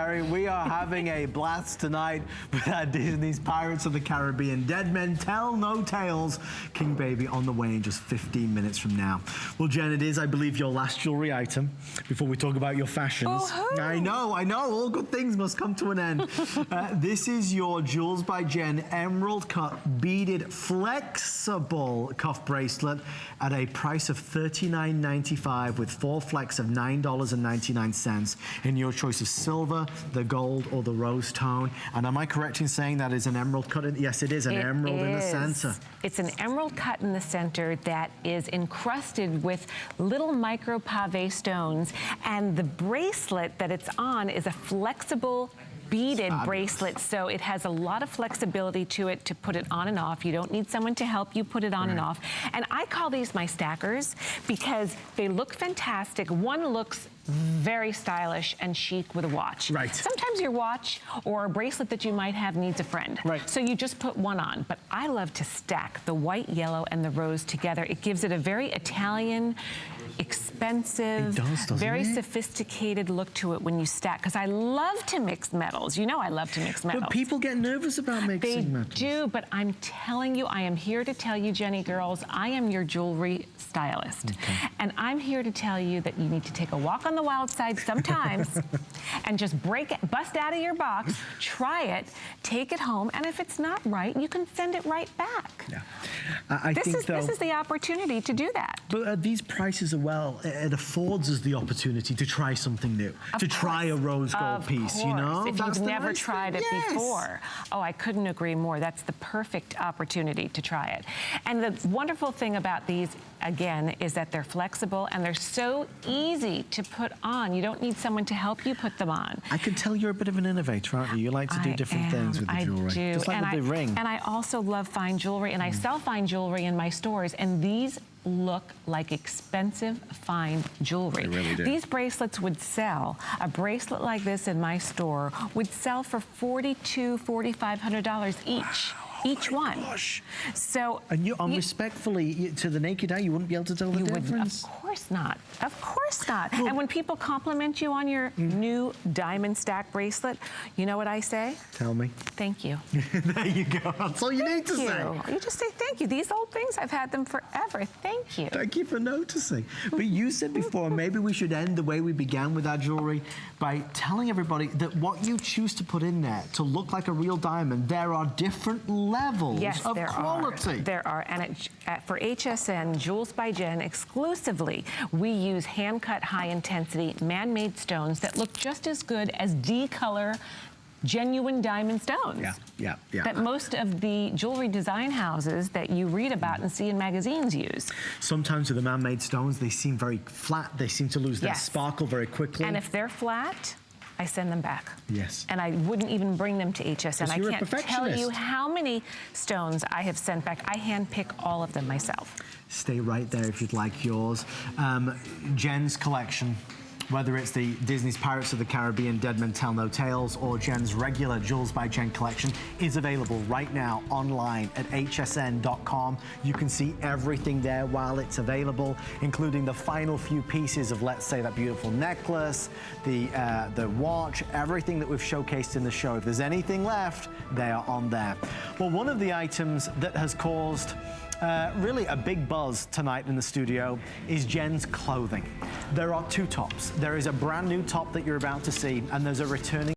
We are having a blast tonight with our Disney's Pirates of the Caribbean Dead Men Tell No Tales King Baby on the way in just 15 minutes from now. Well, Jen, it is, I believe, your last jewelry item before we talk about your fashions. I know, all good things must come to an end. This is your Jewels by Jen EmeraldCut Beaded Flexible Cuff Bracelet at a price of $39.95 with 4 flex of $9.99 in your choice of silver, the gold, or the rose tone. And am I correct in saying that is an emerald cut? Yes, it is an emerald in the center. It's an emerald cut in the center that is encrusted with little micro pave stones. And the bracelet that it's on is a flexible beaded bracelet, so it has a lot of flexibility to it to put it on and off. You don't need someone to help you put it on and off. And I call these my stackers because they look fantastic. One looks very stylish and chic with a watch. Right. Sometimes your watch or a bracelet that you might have needs a friend. Right. So you just put one on. But I love to stack the white, yellow, and the rose together. It gives it a very Italian, expensive, very sophisticated look to it when you stack. Because I love to mix metals. You know I love to mix metals. But people get nervous about mixing metals. They do, but I'm telling you, I am here to tell you, Jenny girls, I am your jewelry stylist. Okay. And I'm here to tell you that you need to take a walk on the wild side sometimes and just bust out of your box, try it, take it home, and if it's not right, you can send it right back. Yeah. This is the opportunity to do that. But at these prices, it affords us the opportunity to try something new, try a rose gold piece, you know? If you've never tried it before. Oh, I couldn't agree more. That's the perfect opportunity to try it. And the wonderful thing about these, again, is that they're flexible and they're so easy to put on. You don't need someone to help you put them on. I can tell you're a bit of an innovator, aren't you? You like to do different things with the jewelry. I do. Just like with the ring. And I also love fine jewelry, and I sell fine jewelry in my stores, and these look like expensive fine jewelry. They really do. These bracelets would sell, a bracelet like this in my store would sell for $4,200, $4,500 each. Wow. Each one. Gosh. So, and respectfully, to the naked eye, you wouldn't be able to tell the difference? Of course not. Of course not. Well, and when people compliment you on your new diamond stack bracelet, you know what I say? Tell me. Thank you. There you go. That's all you need to say. You just say thank you. These old things, I've had them forever. Thank you. Thank you for noticing. But you said before, maybe we should end the way we began with our jewelry by telling everybody that what you choose to put in there to look like a real diamond, there are different levels of quality. There are, and for HSN Jewels by Jen exclusively, we use hand-cut, high-intensity, man-made stones that look just as good as D-color genuine diamond stones. Yeah. That most of the jewelry design houses that you read about and see in magazines use. Sometimes with the man-made stones, they seem very flat. They seem to lose their sparkle very quickly. And if they're flat, I send them back. Yes. And I wouldn't even bring them to HSN. I can't tell you how many stones I have sent back. I handpick all of them myself. Stay right there if you'd like yours. Jen's collection, whether it's the Disney's Pirates of the Caribbean Dead Men Tell No Tales or Jen's regular Jewels by Jen collection, is available right now online at hsn.com. You can see everything there while it's available, including the final few pieces of, let's say, that beautiful necklace, the watch, everything that we've showcased in the show. If there's anything left, they are on there. Well, one of the items that has caused really a big buzz tonight in the studio is Jen's clothing. There are 2 tops. There is a brand new top that you're about to see, and there's a returning